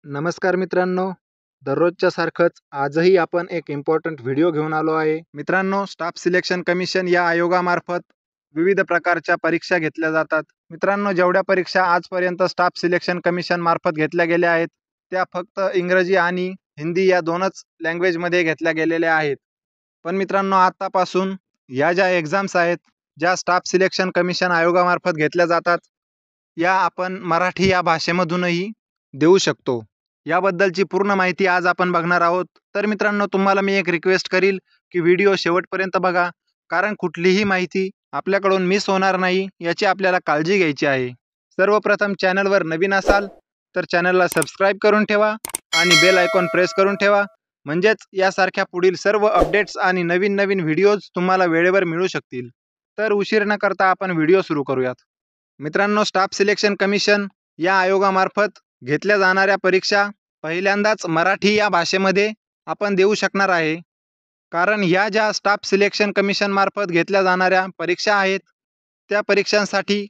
नमस्कार मित्रांनो, दररोजच्या सारखंच आजही आपण एक इम्पॉर्टंट व्हिडिओ घेऊन आलो आहे. मित्रांनो, स्टाफ सिलेक्शन कमिशन या आयोगामार्फत विविध प्रकारच्या परीक्षा घेतल्या जातात. मित्रांनो, जेवढ्या परीक्षा आजपर्यंत स्टाफ सिलेक्शन कमिशन मार्फत घेतल्या गेल्या आहेत, त्या फक्त इंग्रजी आणि हिंदी या दोनच लँग्वेजमध्ये घेतल्या गेलेल्या आहेत. पण मित्रांनो, आतापासून या ज्या एक्झाम्स आहेत, ज्या स्टाफ सिलेक्शन कमिशन आयोगामार्फत घेतल्या जातात, या आपण मराठी या भाषेमधूनही देऊ शकतो. याबद्दलची पूर्ण माहिती आज आपण बघणार आहोत. तर मित्रांनो, तुम्हाला मी एक रिक्वेस्ट करील की व्हिडिओ शेवटपर्यंत बघा, कारण कुठलीही माहिती आपल्याकडून मिस होणार नाही याची आपल्याला काळजी घ्यायची आहे. सर्वप्रथम चॅनलवर नवीन असाल तर चॅनलला सबस्क्राईब करून ठेवा आणि बेल आयकॉन प्रेस करून ठेवा, म्हणजेच यासारख्या पुढील सर्व अपडेट्स आणि नवीन नवीन व्हिडिओज तुम्हाला वेळेवर मिळू शकतील. तर उशीर न करता आपण व्हिडिओ सुरू करूयात. मित्रांनो, स्टाफ सिलेक्शन कमिशन या आयोगामार्फत घेतल्या जाणाऱ्या परीक्षा पहिल्यांदाच मराठी या भाषेमध्ये आपण देऊ शकणार आहे. कारण ह्या ज्या स्टाफ सिलेक्शन कमिशन मार्फत घेतल्या जाणाऱ्या परीक्षा आहेत, त्या परीक्षांसाठी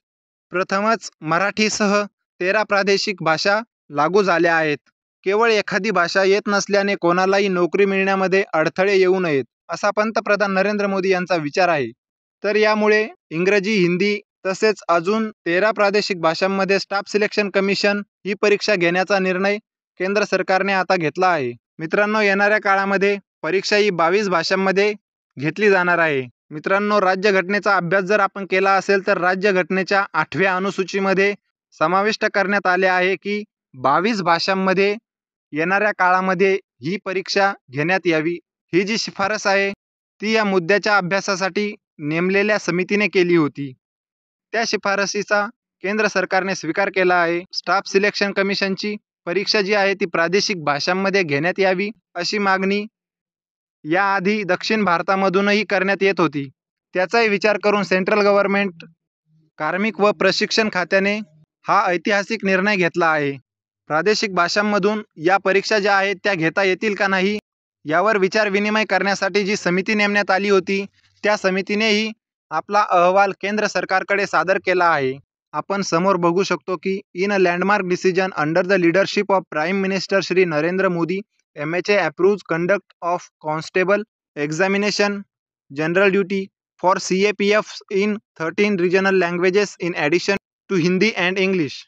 प्रथमच मराठीसह 13 प्रादेशिक भाषा लागू झाल्या आहेत. केवळ एखादी भाषा येत नसल्याने कोणालाही नोकरी मिळण्यामध्ये अडथळे येऊ नयेत, असा पंतप्रधान नरेंद्र मोदी यांचा विचार आहे. तर यामुळे इंग्रजी, हिंदी तसेच अजून 13 प्रादेशिक भाषांमध्ये स्टाफ सिलेक्शन कमिशन ही परीक्षा घेण्याचा निर्णय केंद्र सरकारने आता घेतला आहे. मित्रांनो, येणाऱ्या काळामध्ये परीक्षा ही 22 भाषांमध्ये घेतली जाणार आहे. मित्रांनो, राज्यघटनेचा अभ्यास जर आपण केला असेल तर राज्यघटनेच्या 8व्या अनुसूचीमध्ये समाविष्ट करण्यात आले आहे की 22 भाषांमध्ये येणाऱ्या काळामध्ये ही परीक्षा घेण्यात यावी. ही जी शिफारस आहे ती या मुद्द्याच्या अभ्यासासाठी नेमलेल्या समितीने केली होती. त्या शिफारसीचा केंद्र सरकारने स्वीकार केला आहे. स्टाफ सिलेक्शन कमिशनची परीक्षा जी आहे ती प्रादेशिक भाषांमध्ये घेण्यात यावी अशी मागणी याआधी दक्षिण भारतामधूनही करण्यात येत होती. त्याचाही विचार करून सेंट्रल गव्हर्नमेंट कार्मिक व प्रशिक्षण खात्याने हा ऐतिहासिक निर्णय घेतला आहे. प्रादेशिक भाषांमधून या परीक्षा ज्या आहेत त्या घेता येतील का नाही यावर विचार विनिमय करण्यासाठी जी समिती नेमण्यात आली होती, त्या समितीनेही आपला अहवाल केंद्र सरकारकडे सादर केला आहे. आपण समोर बघू शकतो की in a landmark decision under the leadership of prime minister Shri Narendra Modi, MHA approves conduct of constable examination general duty for CAPFs in 13 regional languages in addition to Hindi and English.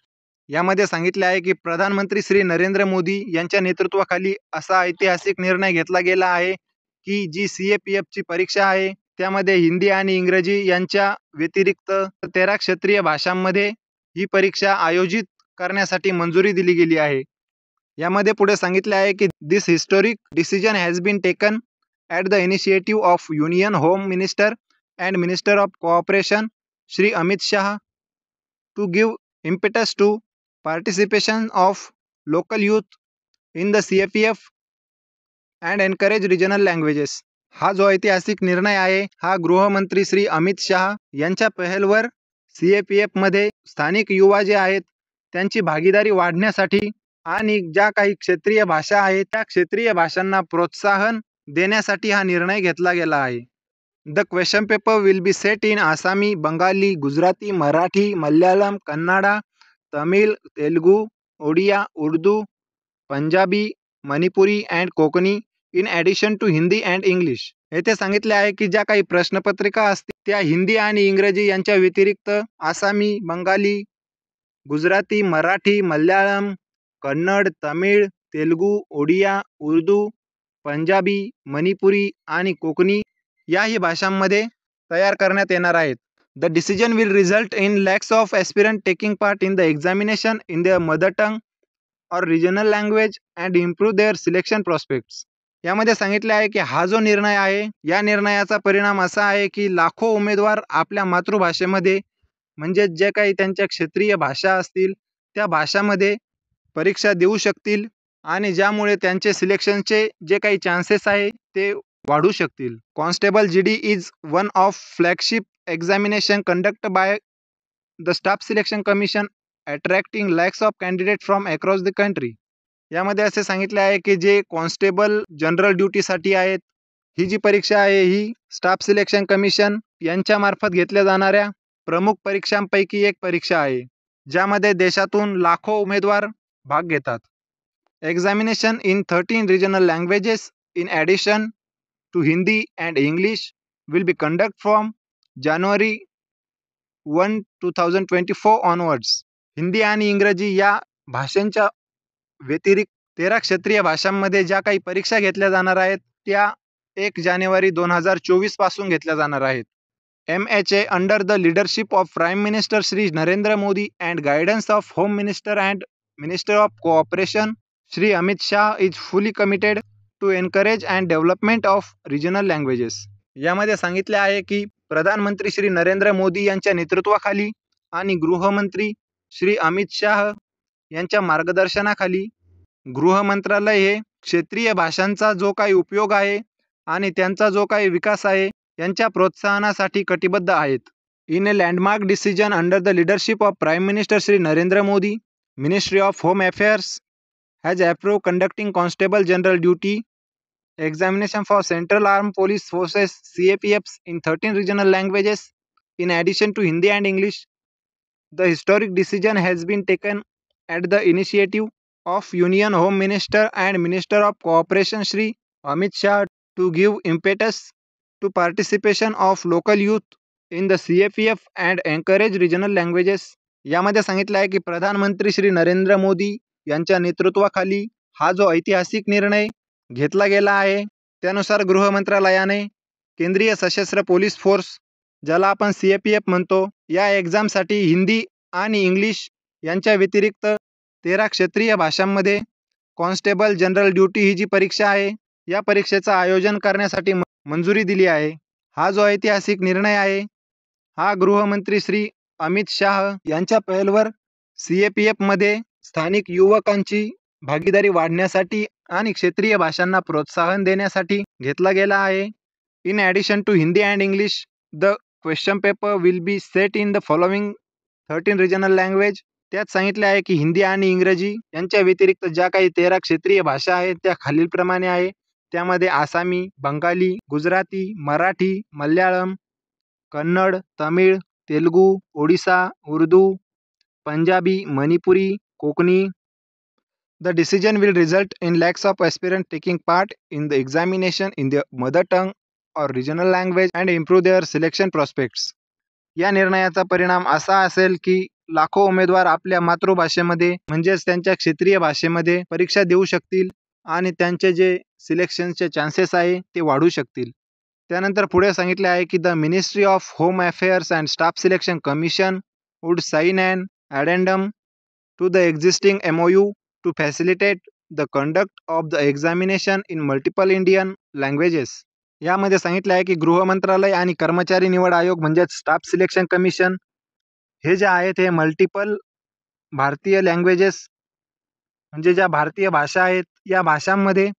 यामध्ये सांगितले आहे की प्रधानमंत्री श्री नरेंद्र मोदी यांच्या नेतृत्वाखाली असा ऐतिहासिक निर्णय घेतला गेला आहे की जी CAPFची परीक्षा आहे त्यामध्ये हिंदी आणि इंग्रजी यांच्या व्यतिरिक्त 13 क्षेत्रीय भाषांमध्ये ही परीक्षा आयोजित करण्यासाठी मंजुरी दिली गेली आहे. यामध्ये पुढे सांगितले आहे की this historic decision has been taken at the initiative of union home minister and minister of cooperation Shri Amit Shah to give impetus to participation of local youth in the CAPF and encourage regional languages. हा जो ऐतिहासिक निर्णय आहे हा गृहमंत्री श्री अमित शाह यांच्या पहलवर CAPF मध्ये स्थानिक युवा जे आहेत त्यांची भागीदारी वाढण्यासाठी आणि ज्या काही क्षेत्रीय भाषा आहेत त्या क्षेत्रीय भाषांना प्रोत्साहन देण्यासाठी हा निर्णय घेतला गेला आहे. The question paper will be set in Assamese, Bengali, Gujarati, Marathi, Malayalam, Kannada, Tamil, Telugu, Odia, Urdu, Punjabi, Manipuri and Konkani in addition to Hindi and English. येथे सांगितले आहे की ज्या काही प्रश्नपत्रिका असतील त्या हिंदी आणि इंग्रजी यांच्या व्यतिरिक्त आसामी, बंगाली, गुजराती, मराठी, मल्याळम, कन्नड, तमिळ, तेलुगू, ओडिया, उर्दू, पंजाबी, मणिपुरी आणि कोकणी याही भाषांमध्ये तयार करण्यात येणार आहेत. The decision will result in lakhs of aspirant taking part in the examination in their mother tongue or regional language and improve their selection prospects. यामध्ये सांगितले आहे की हा जो निर्णय आहे या निर्णयाचा परिणाम असा आहे की लाखो उमेदवार आपल्या मातृभाषेमध्ये म्हणजे जे काही त्यांच्या क्षेत्रीय भाषा असतील त्या भाषामध्ये परीक्षा देऊ शकतील आणि ज्यामुळे त्यांचे सिलेक्शनचे जे काही चान्सेस आहे ते वाढू शकतील. Constable GD is one of flagship examination conduct by the staff selection commission attracting lakhs of candidate from across the country. यामध्ये असे सांगितले आहे की जे कॉन्स्टेबल जनरल ड्युटीसाठी आहेत ही जी परीक्षा आहे ही स्टाफ सिलेक्शन कमिशन यांच्यामार्फत घेतल्या जाणाऱ्या प्रमुख परीक्षांपैकी एक परीक्षा आहे, ज्यामध्ये देशातून लाखो उमेदवार भाग घेतात. Examination in 13 regional languages in addition to Hindi and English will be conducted from January 1, 2024 onwards. Hindi आणि इंग्रजी या भाषांच्या व्यतिरिक्त 13 क्षेत्रीय भाषांमध्ये ज्या काही परीक्षा घेतल्या जाणार आहेत त्या 1 जानेवारी 2024 पासून घेतल्या जाणार आहेत. MHA under the leadership of Prime Minister Shri Narendra Modi and guidance of Home Minister and Minister of Cooperation Shri Amit Shah is fully committed to encourage and development of regional languages. यामध्ये सांगितले आहे की प्रधानमंत्री श्री नरेंद्र मोदी यांच्या नेतृत्वाखाली आणि गृहमंत्री श्री अमित शाह यांच्या मार्गदर्शनाखाली गृह मंत्रालय हे क्षेत्रीय भाषांचा जो काही उपयोग आहे आणि त्यांचा जो काही विकास आहे यांच्या प्रोत्साहनासाठी कटिबद्ध आहेत. In A landmark decision under the leadership of prime minister Shri Narendra Modi, ministry of home affairs has approved conducting Constable General Duty examination for Central Armed Police Forces CAPFs in 13 regional languages in addition to Hindi and English. The historic decision has been taken at the initiative of Union Home Minister and Minister of Cooperation Shri Amit Shah to give impetus to participation of local youth in the CAPF and encourage regional languages. यामध्ये सांगितलं आहे की प्रधानमंत्री श्री नरेंद्र मोदी यांच्या नेतृत्वाखाली हा जो ऐतिहासिक निर्णय घेतला गेला आहे त्यानुसार गृह मंत्रालयाने केंद्रीय सशस्त्र पोलीस फोर्स ज्याला आपण CAPF म्हणतो या एक्झामसाठी हिंदी आणि इंग्लिश यांच्या व्यतिरिक्त 13 क्षेत्रीय भाषांमध्ये कॉन्स्टेबल जनरल ड्युटी ही जी परीक्षा आहे या परीक्षेचं आयोजन करण्यासाठी मंजुरी दिली आहे. हा जो ऐतिहासिक निर्णय आहे हा गृहमंत्री श्री अमित शाह यांच्या पहलवर CAPF मध्ये स्थानिक युवकांची भागीदारी वाढण्यासाठी आणि क्षेत्रीय भाषांना प्रोत्साहन देण्यासाठी घेतला गेला आहे. In addition to Hindi and English the question paper will be set in the following 13 regional language. त्यात सांगितले आहे की हिंदी आणि इंग्रजी यांच्या व्यतिरिक्त ज्या काही 13 क्षेत्रीय भाषा आहेत त्या खालीलप्रमाणे आहे. त्यामध्ये आसामी, Bengali, Gujarati, Marathi, Malayalam, Kannada, Tamil, Telugu, Odisha, Urdu, Punjabi, Manipuri, Konkani. The decision will result in lakhs of aspirants taking part in the examination in their mother tongue or regional language and improve their selection prospects. या निर्णयाचा परिणाम असा असेल की लाखो उमेदवार आपल्या मातृभाषेमध्ये म्हणजेच त्यांच्या क्षेत्रीय भाषेमध्ये परीक्षा देऊ शकतील आणि त्यांचे जे सिलेक्शनचे चान्सेस आहे ते वाढू शकतील. त्यानंतर पुढे सांगितले आहे की the ministry of home affairs and staff selection commission would sign and addendum to the existing MOU to facilitate the conduct of the examination in multiple Indian languages. यामध्ये सांगितले आहे की गृह मंत्रालय आणि कर्मचारी निवड आयोग म्हणजेच स्टाफ सिलेक्शन कमिशन हे जे आहेत हे मल्टिपल भारतीय लँग्वेजेस म्हणजे ज्या भारतीय भाषा आहेत या भाषांमध्ये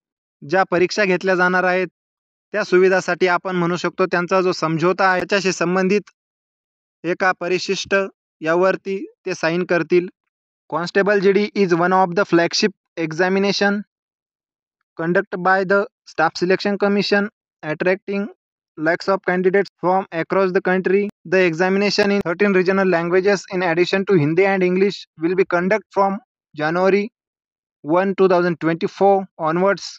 ज्या परीक्षा घेतल्या जाणार आहेत त्या सुविधासाठी आपण म्हणू शकतो त्यांचा जो समझोता आहे त्याच्याशी संबंधित एका परिशिष्ट यावरती ते साइन करतील. Constable GD is one of the flagship examination conducted by the Staff Selection Commission, attracting lakhs of candidates from across the country. The examination in 13 regional languages in addition to Hindi and English will be conducted from January 1, 2024 onwards.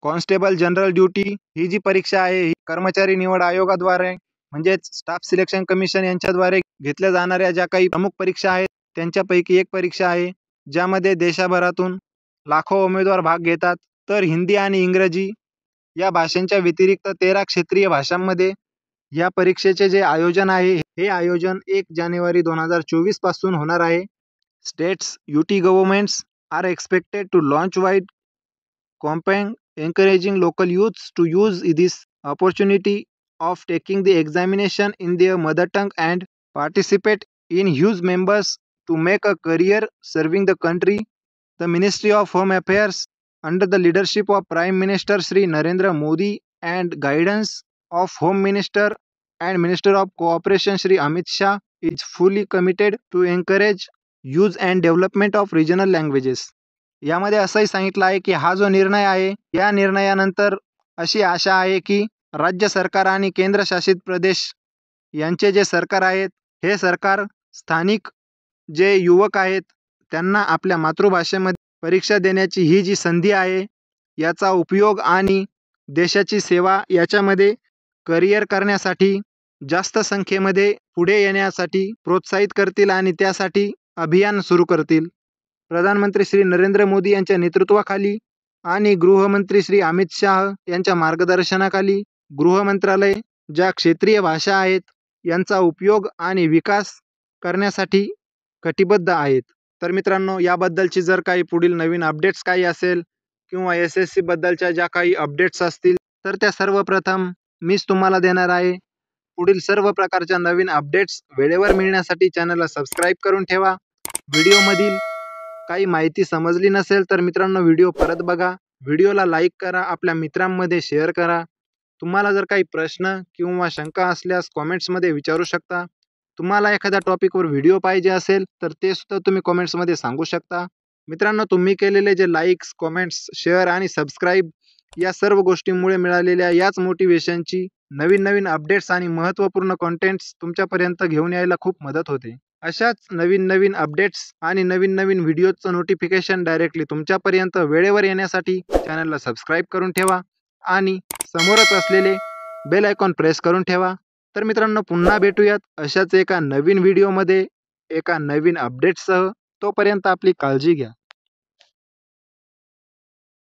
Constable general duty ही जी परीक्षा आहे ही कर्मचारी निवड आयोगाद्वारे म्हणजेच staff selection commission यांच्याद्वारे घेतल्या जाणाऱ्या ज्या काही प्रमुख परीक्षा आहेत त्यांच्यापैकी एक परीक्षा आहे ज्यामध्ये देशभरातून लाखो उमेदवार भाग घेतात. तर हिंदी आणि इंग्रजी या भाषांच्या व्यतिरिक्त 13 क्षेत्रीय भाषांमध्ये या परीक्षेचे जे आयोजन आहे हे आयोजन 1 जानेवारी 2024 पासून होणार आहे. States UT governments are expected to launch wide campaign encouraging local youths to use this opportunity of taking the examination in their mother tongue and participate in huge members to make a career serving the country. The Ministry of Home Affairs under the leadership of Prime Minister Shri Narendra Modi and guidance of Home Minister and Minister of Cooperation Shri Amit Shah is fully committed to encourage use and development of regional languages. यामध्ये असंही सांगितलं आहे की हा जो निर्णय आहे या निर्णयानंतर अशी आशा आहे की राज्य सरकार आणि केंद्रशासित प्रदेश यांचे जे सरकार आहेत हे सरकार स्थानिक जे युवक आहेत त्यांना आपल्या मातृभाषेमध्ये परीक्षा देण्याची ही जी संधी आहे याचा उपयोग आणि देशाची सेवा याच्यामध्ये करिअर करण्यासाठी जास्त संख्येमध्ये पुढे येण्यासाठी प्रोत्साहित करतील आणि त्यासाठी अभियान सुरू करतील. प्रधानमंत्री श्री नरेंद्र मोदी यांच्या नेतृत्वाखाली आणि गृहमंत्री श्री अमित शाह यांच्या मार्गदर्शनाखाली गृह मंत्रालय ज्या क्षेत्रीय भाषा आहेत यांचा उपयोग आणि विकास करण्यासाठी कटिबद्ध आहेत. तर मित्रांनो, याबद्दलची जर काही पुढील नवीन अपडेट्स काही असेल किंवा SSC बद्दलच्या ज्या काही अपडेट्स असतील तर त्या सर्वप्रथम मीच तुम्हाला देणार आहे. पुढील सर्व प्रकारच्या नवीन अपडेट्स वेळेवर मिळण्यासाठी चॅनलला सबस्क्राईब करून ठेवा. व्हिडिओमधील काही माहिती समजली नसेल तर मित्रांनो व्हिडिओ परत बघा. व्हिडिओला लाईक करा, आपल्या मित्रांमध्ये शेअर करा. तुम्हाला जर काही प्रश्न किंवा शंका असल्यास कॉमेंट्समध्ये विचारू शकता. तुम्हाला एखाद्या टॉपिकवर व्हिडिओ पाहिजे असेल तर ते सुद्धा तुम्ही कॉमेंट्समध्ये सांगू शकता. मित्रांनो, तुम्ही केलेले जे लाईक्स, कॉमेंट्स, शेअर आणि सबस्क्राईब या सर्व गोष्टींमुळे मिळालेल्या याच मोटिवेशनची नवीन अपडेट्स आणि महत्त्वपूर्ण कंटेंट्स तुमच्यापर्यंत घेऊन यायला खूप मदत होते. अशाच नवीन अपडेट्स आणि नवीन व्हिडिओचं नोटिफिकेशन डायरेक्टली तुमच्यापर्यंत वेळेवर येण्यासाठी चॅनलला सबस्क्राईब करून ठेवा आणि समोरच असलेले बेल आयकॉन प्रेस करून ठेवा. तर मित्रांनो, पुन्हा भेटूयात अशाच एका नवीन व्हिडिओमध्ये एका नवीन अपडेटसह. तोपर्यंत आपली काळजी घ्या.